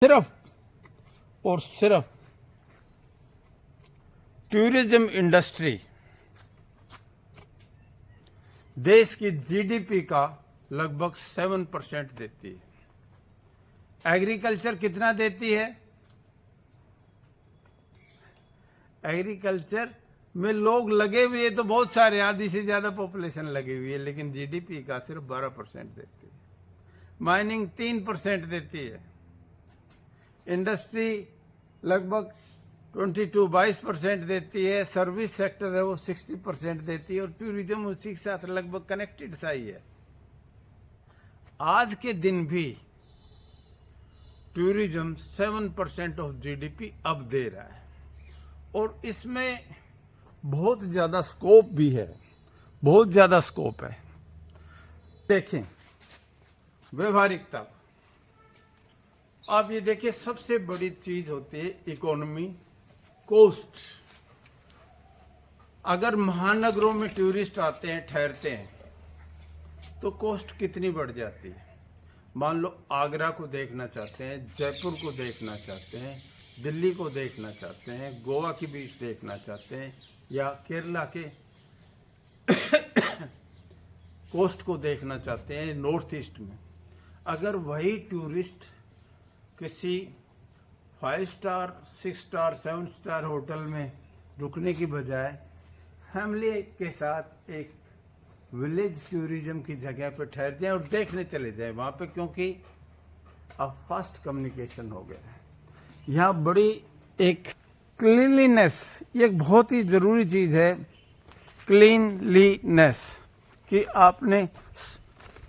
सिर्फ और सिर्फ टूरिज्म इंडस्ट्री देश की जीडीपी का लगभग 7% देती है। एग्रीकल्चर कितना देती है? एग्रीकल्चर में लोग लगे हुए तो बहुत सारे, आधी से ज्यादा पॉपुलेशन लगी हुई है, लेकिन जीडीपी का सिर्फ 12% देती है। माइनिंग 3% देती है। इंडस्ट्री लगभग 22% देती है। सर्विस सेक्टर है वो 60% देती है, और टूरिज्म उसी के साथ लगभग कनेक्टेड सा ही है। आज के दिन भी टूरिज्म 7% ऑफ जीडीपी अब दे रहा है, और इसमें बहुत ज्यादा स्कोप भी है, बहुत ज्यादा स्कोप है। देखें व्यवहारिकता, आप ये देखिए, सबसे बड़ी चीज होती है इकोनॉमी, कोस्ट। अगर महानगरों में टूरिस्ट आते हैं, ठहरते हैं, तो कॉस्ट कितनी बढ़ जाती है। मान लो आगरा को देखना चाहते हैं, जयपुर को देखना चाहते हैं, दिल्ली को देखना चाहते हैं, गोवा की बीच देखना चाहते हैं, या केरला के कोस्ट को देखना चाहते हैं नॉर्थ ईस्ट में। अगर वही टूरिस्ट किसी 5 स्टार, 6 स्टार, 7 स्टार होटल में रुकने की बजाय फैमिली के साथ एक विलेज टूरिज्म की जगह पर ठहर जाए और देखने चले जाए वहाँ पे, क्योंकि अब फास्ट कम्युनिकेशन हो गया है। यहाँ बड़ी एक क्लीनलीनेस, ये एक बहुत ही ज़रूरी चीज़ है, क्लीनलीनेस, कि आपने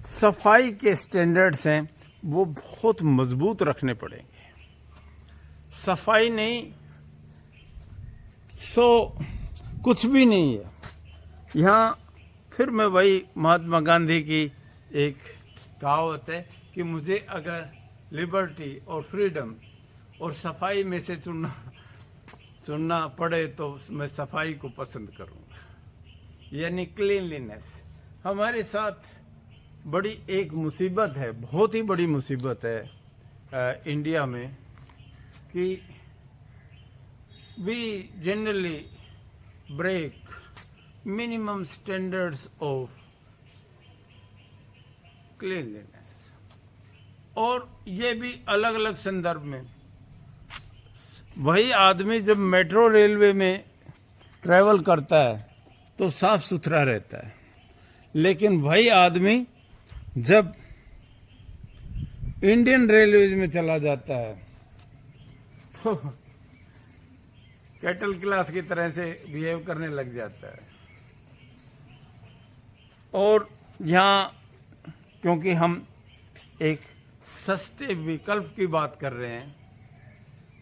सफाई के स्टैंडर्ड्स हैं वो बहुत मजबूत रखने पड़ेंगे। सफाई नहीं सो कुछ भी नहीं है। यहाँ फिर मैं वही महात्मा गांधी की एक कहावत है कि मुझे अगर लिबर्टी और फ्रीडम और सफाई में से चुनना पड़े तो मैं सफाई को पसंद करूँगा, यानी क्लीनलीनेस। हमारे साथ बड़ी एक मुसीबत है, बहुत ही बड़ी मुसीबत है इंडिया में, कि we generally break minimum standards of cleanliness. और ये भी अलग अलग संदर्भ में। वही आदमी जब मेट्रो रेलवे में ट्रैवल करता है तो साफ सुथरा रहता है, लेकिन वही आदमी जब इंडियन रेलवेज में चला जाता है तो कैटल क्लास की तरह से बिहेव करने लग जाता है। और यहाँ क्योंकि हम एक सस्ते विकल्प की बात कर रहे हैं,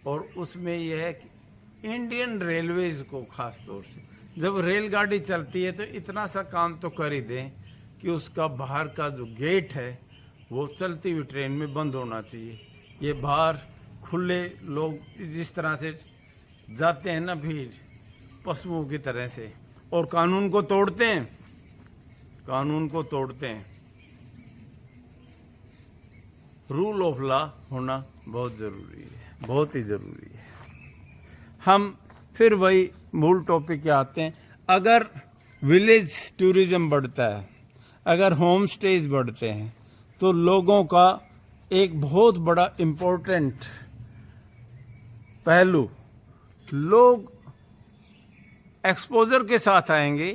और उसमें यह है कि इंडियन रेलवेज को खास तौर से जब रेलगाड़ी चलती है तो इतना सा काम तो कर ही दें कि उसका बाहर का जो गेट है वो चलती हुई ट्रेन में बंद होना चाहिए। ये बाहर खुले लोग जिस तरह से जाते हैं ना, भीड़ पशुओं की तरह से, और कानून को तोड़ते हैं, कानून को तोड़ते हैं। रूल ऑफ लॉ होना बहुत ज़रूरी है, बहुत ही ज़रूरी है। हम फिर वही मूल टॉपिक पे आते हैं। अगर विलेज टूरिज्म बढ़ता है, अगर होम स्टेज बढ़ते हैं, तो लोगों का एक बहुत बड़ा इम्पोर्टेंट पहलू, लोग एक्सपोजर के साथ आएंगे,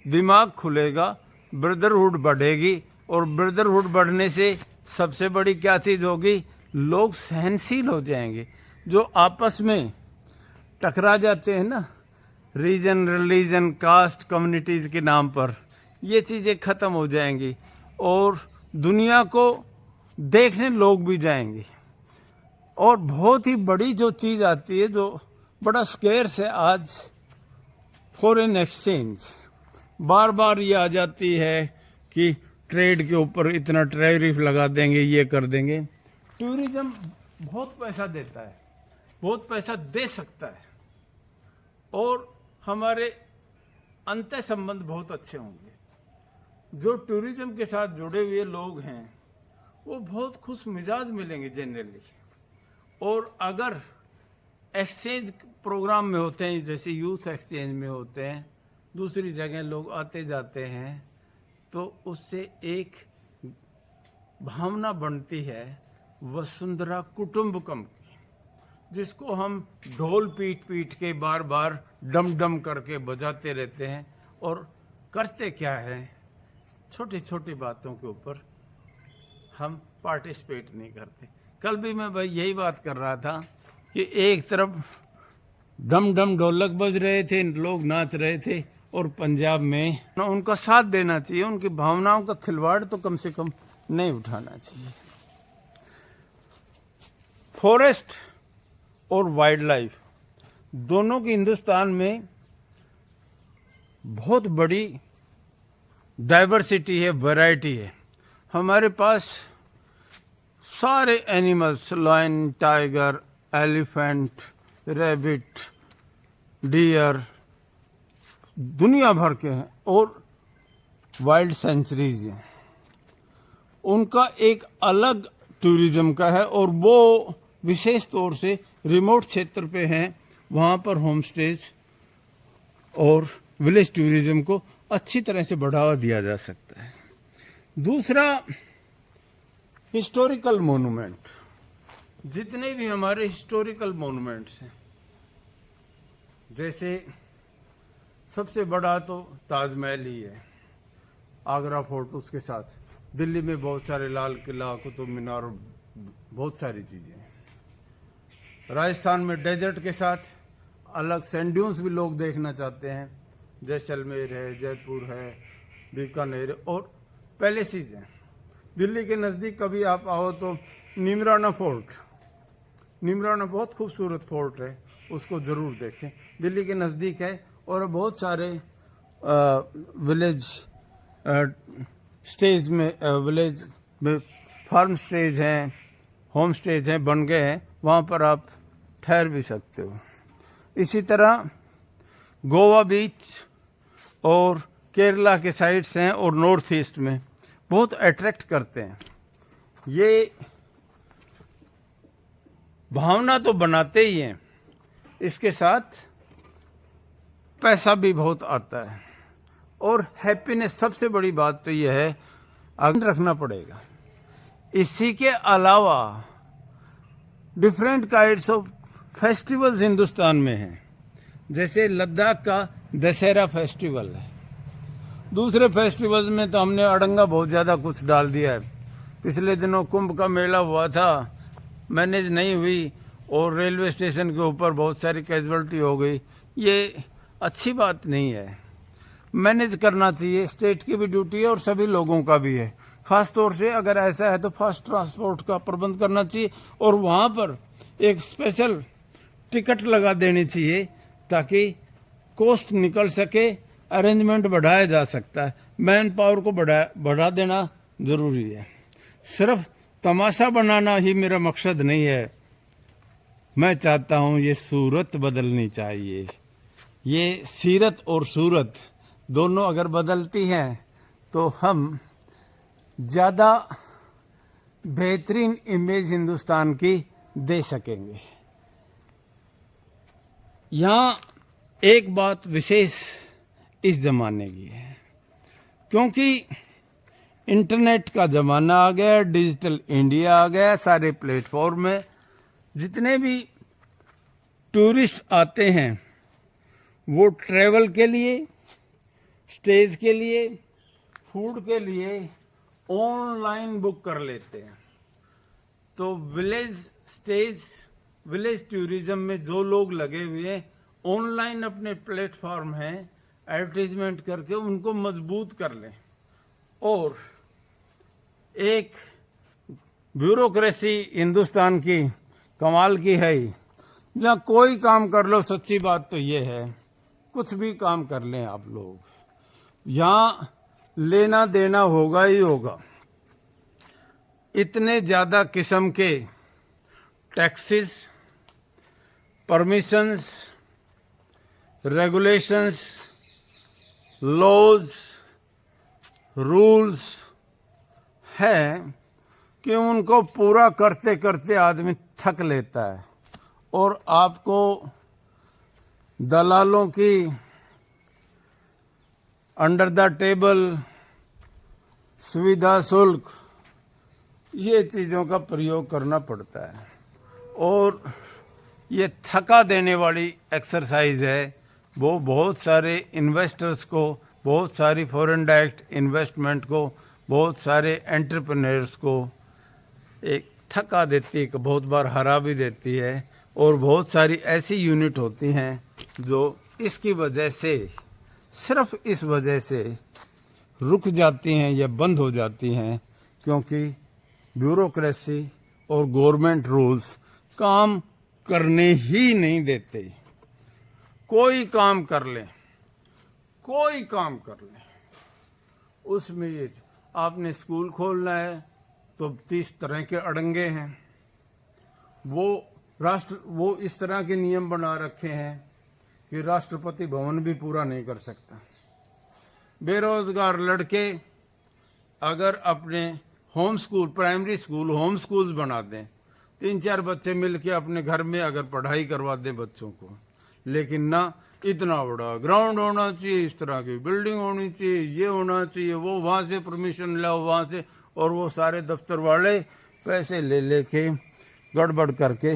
दिमाग खुलेगा, ब्रदरहुड बढ़ेगी, और ब्रदरहुड बढ़ने से सबसे बड़ी क्या चीज़ होगी, लोग सहनशील हो जाएंगे। जो आपस में टकरा जाते हैं ना, रीजन, रिलीजन, कास्ट, कम्युनिटीज़ के नाम पर, ये चीज़ें ख़त्म हो जाएंगी, और दुनिया को देखने लोग भी जाएंगे। और बहुत ही बड़ी जो चीज़ आती है, जो बड़ा स्केर्स है आज, फॉरेन एक्सचेंज। बार बार ये आ जाती है कि ट्रेड के ऊपर इतना टैरिफ लगा देंगे, ये कर देंगे। टूरिज्म बहुत पैसा देता है, बहुत पैसा दे सकता है, और हमारे अंतः संबंध बहुत अच्छे होंगे। जो टूरिज्म के साथ जुड़े हुए लोग हैं वो बहुत खुश मिजाज मिलेंगे जनरली, और अगर एक्सचेंज प्रोग्राम में होते हैं, जैसे यूथ एक्सचेंज में होते हैं, दूसरी जगह लोग आते जाते हैं, तो उससे एक भावना बनती है वसुंधरा कुटुंबकम की, जिसको हम ढोल पीट पीट के बार बार डम डम करके बजाते रहते हैं, और करते क्या है, छोटी छोटी बातों के ऊपर हम पार्टिसिपेट नहीं करते। कल भी मैं भाई यही बात कर रहा था कि एक तरफ डम डम ढोलक बज रहे थे, लोग नाच रहे थे, और पंजाब में उनका साथ देना चाहिए, उनकी भावनाओं का खिलवाड़ तो कम से कम नहीं उठाना चाहिए। फॉरेस्ट और वाइल्ड लाइफ दोनों की हिंदुस्तान में बहुत बड़ी डाइवर्सिटी है, वैरायटी है। हमारे पास सारे animals, lion, tiger, elephant, rabbit, deer, दुनिया भर के हैं, और वाइल्ड सेंचुरीज हैं। उनका एक अलग टूरिज्म का है, और वो विशेष तौर से रिमोट क्षेत्र पे हैं, वहाँ पर होम स्टेज और विलेज टूरिज्म को अच्छी तरह से बढ़ावा दिया जा सकता है। दूसरा, हिस्टोरिकल मोनूमेंट। जितने भी हमारे हिस्टोरिकल मोनूमेंट्स हैं, जैसे सबसे बड़ा तो ताजमहल ही है, आगरा फोर्ट, उसके साथ दिल्ली में बहुत सारे लाल किला, कुतुब मीनार, बहुत सारी चीज़ें हैं। राजस्थान में डेजर्ट के साथ अलग सैंड ड्यून्स भी लोग देखना चाहते हैं, जैसलमेर है, जयपुर है, बीकानेर, और पैलेसेस हैं। दिल्ली के नज़दीक कभी आप आओ तो नीमराना फोर्ट, नीमराना बहुत खूबसूरत फोर्ट है, उसको ज़रूर देखें, दिल्ली के नज़दीक है। और बहुत सारे विलेज स्टेज में, विलेज में फार्म स्टेज हैं, होम स्टेज हैं, बन गए हैं, वहाँ पर आप ठहर भी सकते हो। इसी तरह गोवा बीच और केरला के साइड्स हैं, और नॉर्थ ईस्ट में बहुत अट्रैक्ट करते हैं। ये भावना तो बनाते ही हैं, इसके साथ पैसा भी बहुत आता है, और हैप्पीनेस, सबसे बड़ी बात तो यह है, आगे रखना पड़ेगा। इसी के अलावा different kinds of festivals Hindustan में हैं, जैसे लद्दाख का दशहरा फेस्टिवल है। दूसरे फेस्टिवल्स में तो हमने अड़ंगा बहुत ज़्यादा कुछ डाल दिया है। पिछले दिनों कुंभ का मेला हुआ था, मैनेज नहीं हुई, और रेलवे स्टेशन के ऊपर बहुत सारी कैजुअलिटी हो गई। ये अच्छी बात नहीं है, मैनेज करना चाहिए, स्टेट की भी ड्यूटी है और सभी लोगों का भी है। ख़ास तौर से अगर ऐसा है तो फास्ट ट्रांसपोर्ट का प्रबंध करना चाहिए, और वहाँ पर एक स्पेशल टिकट लगा देनी चाहिए, ताकि कॉस्ट निकल सके, अरेंजमेंट बढ़ाया जा सकता है। मैन पावर को बढ़ा देना ज़रूरी है। सिर्फ तमाशा बनाना ही मेरा मकसद नहीं है, मैं चाहता हूँ ये सूरत बदलनी चाहिए। ये सीरत और सूरत दोनों अगर बदलती हैं तो हम ज़्यादा बेहतरीन इमेज हिंदुस्तान की दे सकेंगे। यहाँ एक बात विशेष इस ज़माने की है, क्योंकि इंटरनेट का ज़माना आ गया, डिजिटल इंडिया आ गया, सारे प्लेटफॉर्म में जितने भी टूरिस्ट आते हैं वो ट्रैवल के लिए, स्टेज के लिए, फूड के लिए ऑनलाइन बुक कर लेते हैं। तो विलेज टूरिज्म में जो लोग लगे हुए हैं, ऑनलाइन अपने प्लेटफॉर्म हैं, एडवर्टीजमेंट करके उनको मजबूत कर लें। और एक ब्यूरोक्रेसी हिंदुस्तान की कमाल की है ही, जहाँ कोई काम कर लो, सच्ची बात तो ये है, कुछ भी काम कर लें आप लोग, यहाँ लेना देना होगा ही होगा। इतने ज़्यादा किस्म के taxes, permissions, regulations, laws, rules हैं, कि उनको पूरा करते करते आदमी थक लेता है और आपको दलालों की अंडर द टेबल सुविधा शुल्क ये चीज़ों का प्रयोग करना पड़ता है और ये थका देने वाली एक्सरसाइज है। वो बहुत सारे इन्वेस्टर्स को, बहुत सारी फॉरेन डायरेक्ट इन्वेस्टमेंट को, बहुत सारे एंटरप्रेन्योर्स को एक थका देती है, बहुत बार हरा भी देती है और बहुत सारी ऐसी यूनिट होती हैं जो इसकी वजह से, सिर्फ इस वजह से रुक जाती हैं या बंद हो जाती हैं क्योंकि ब्यूरोक्रेसी और गवर्नमेंट रूल्स काम करने ही नहीं देते। कोई काम कर लें, कोई काम कर लें, उसमें ये आपने स्कूल खोलना है तो 30 तरह के अड़ंगे हैं। वो इस तरह के नियम बना रखे हैं कि राष्ट्रपति भवन भी पूरा नहीं कर सकता। बेरोजगार लड़के अगर अपने home school, primary school home schools बना दें, 3-4 बच्चे मिलके अपने घर में अगर पढ़ाई करवा दें बच्चों को, लेकिन ना इतना बड़ा ग्राउंड होना चाहिए, इस तरह की बिल्डिंग होनी चाहिए, ये होना चाहिए, वो वहाँ से परमिशन लाओ वहाँ से, और वो सारे दफ्तर वाले पैसे ले लेके गड़बड़ करके,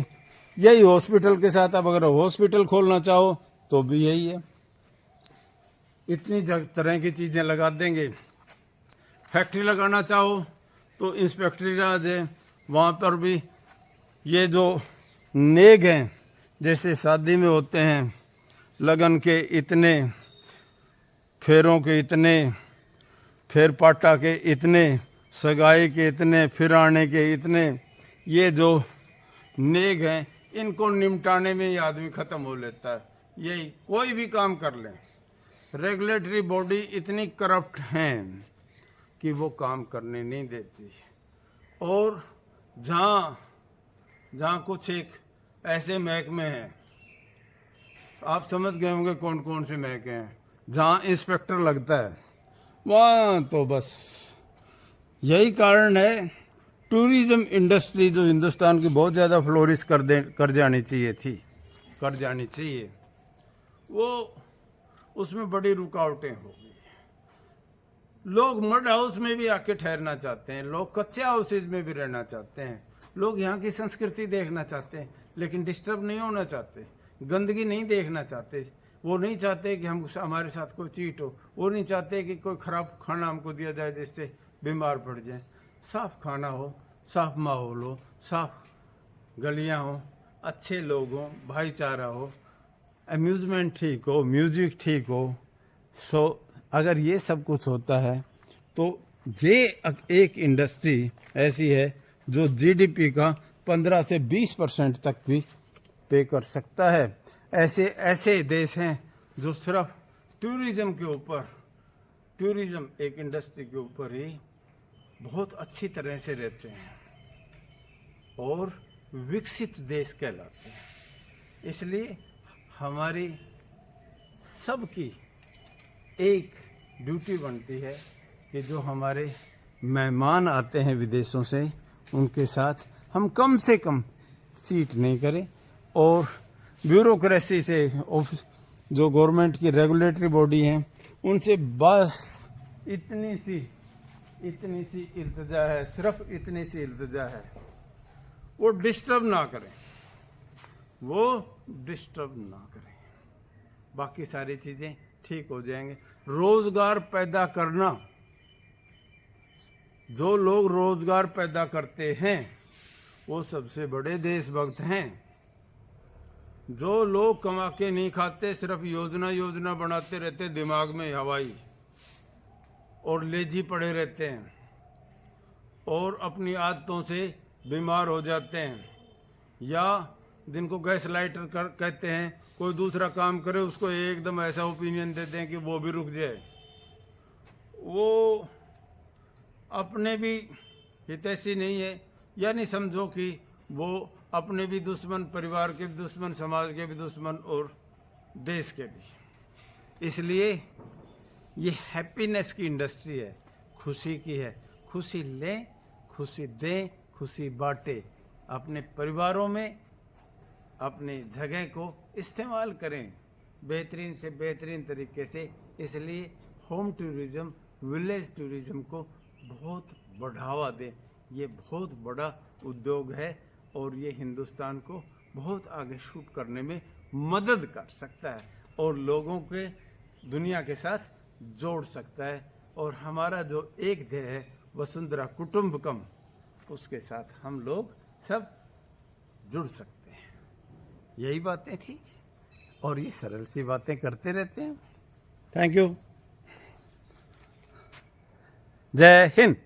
यही हॉस्पिटल के साथ अब अगर हॉस्पिटल खोलना चाहो तो भी यही है, इतनी तरह की चीज़ें लगा देंगे। फैक्ट्री लगाना चाहो तो इंस्पेक्टरी राज है, वहाँ पर भी ये जो नेग हैं, जैसे शादी में होते हैं लगन के इतने, फेरों के इतने, फेर पाटा के इतने, सगाई के इतने, फिर आने के इतने, ये जो नेग हैं इनको निपटाने में ही आदमी ख़त्म हो लेता है। यही कोई भी काम कर लें, रेगुलेटरी बॉडी इतनी करप्ट हैं कि वो काम करने नहीं देती। और जहाँ कुछ एक ऐसे महकमे हैं, आप समझ गए होंगे कौन कौन से महकमे हैं, जहाँ इंस्पेक्टर लगता है वहाँ तो बस यही कारण है। टूरिज्म इंडस्ट्री जो हिंदुस्तान की बहुत ज़्यादा फ्लोरिश कर जानी चाहिए, वो उसमें बड़ी रुकावटें हो गई। लोग मड हाउस में भी आके ठहरना चाहते हैं, लोग कच्चे हाउसेज में भी रहना चाहते हैं, लोग यहाँ की संस्कृति देखना चाहते हैं, लेकिन डिस्टर्ब नहीं होना चाहते, गंदगी नहीं देखना चाहते। वो नहीं चाहते कि हमारे साथ कोई चीट हो, वो नहीं चाहते कि कोई ख़राब खाना हमको दिया जाए जिससे बीमार पड़ जाए। साफ़ खाना हो, साफ़ माहौल हो, साफ़ गलियाँ हो, अच्छे लोग हों, भाईचारा हो, अम्यूज़मेंट ठीक हो, म्यूज़िक ठीक हो। सो अगर ये सब कुछ होता है तो ये एक इंडस्ट्री ऐसी है जो जीडीपी का 15 से 20% तक भी पे कर सकता है। ऐसे देश हैं जो सिर्फ टूरिज़्म के ऊपर, टूरिज़्म एक इंडस्ट्री के ऊपर ही बहुत अच्छी तरह से रहते हैं और विकसित देश कहलाते हैं। इसलिए हमारी सबकी एक ड्यूटी बनती है कि जो हमारे मेहमान आते हैं विदेशों से, उनके साथ हम कम से कम चीट नहीं करें और ब्यूरोक्रेसी से, जो गवर्नमेंट की रेगुलेटरी बॉडी हैं, उनसे बस इतनी सी इल्तिजा है, सिर्फ इतनी सी इल्तिजा है, वो डिस्टर्ब ना करें, बाकी सारी चीज़ें ठीक हो जाएंगे। रोज़गार पैदा करना, जो लोग रोज़गार पैदा करते हैं वो सबसे बड़े देशभक्त हैं। जो लोग कमा के नहीं खाते, सिर्फ योजना बनाते रहते, दिमाग में हवाई और लेजी पड़े रहते हैं और अपनी आदतों से बीमार हो जाते हैं, या जिनको गैस लाइटर कहते हैं, कोई दूसरा काम करे उसको एकदम ऐसा ओपिनियन देते हैं कि वो भी रुक जाए। वो अपने भी हितैषी नहीं है, यानी समझो कि वो अपने भी दुश्मन, परिवार के भी दुश्मन, समाज के भी दुश्मन और देश के भी। इसलिए ये हैप्पीनेस की इंडस्ट्री है, खुशी की है। खुशी लें, खुशी दें, खुशी बांटें, अपने परिवारों में अपनी जगह को इस्तेमाल करें बेहतरीन से बेहतरीन तरीके से। इसलिए होम टूरिज़्म, विलेज टूरिज़्म को बहुत बढ़ावा दें। ये बहुत बड़ा उद्योग है और ये हिंदुस्तान को बहुत आगे शूट करने में मदद कर सकता है और लोगों के दुनिया के साथ जोड़ सकता है। और हमारा जो एक ध्येय है वसुंधरा कुटुंबकम, उसके साथ हम लोग सब जुड़ सकते हैं। यही बातें थी और ये सरल सी बातें करते रहते हैं। Thank you. जय हिंद।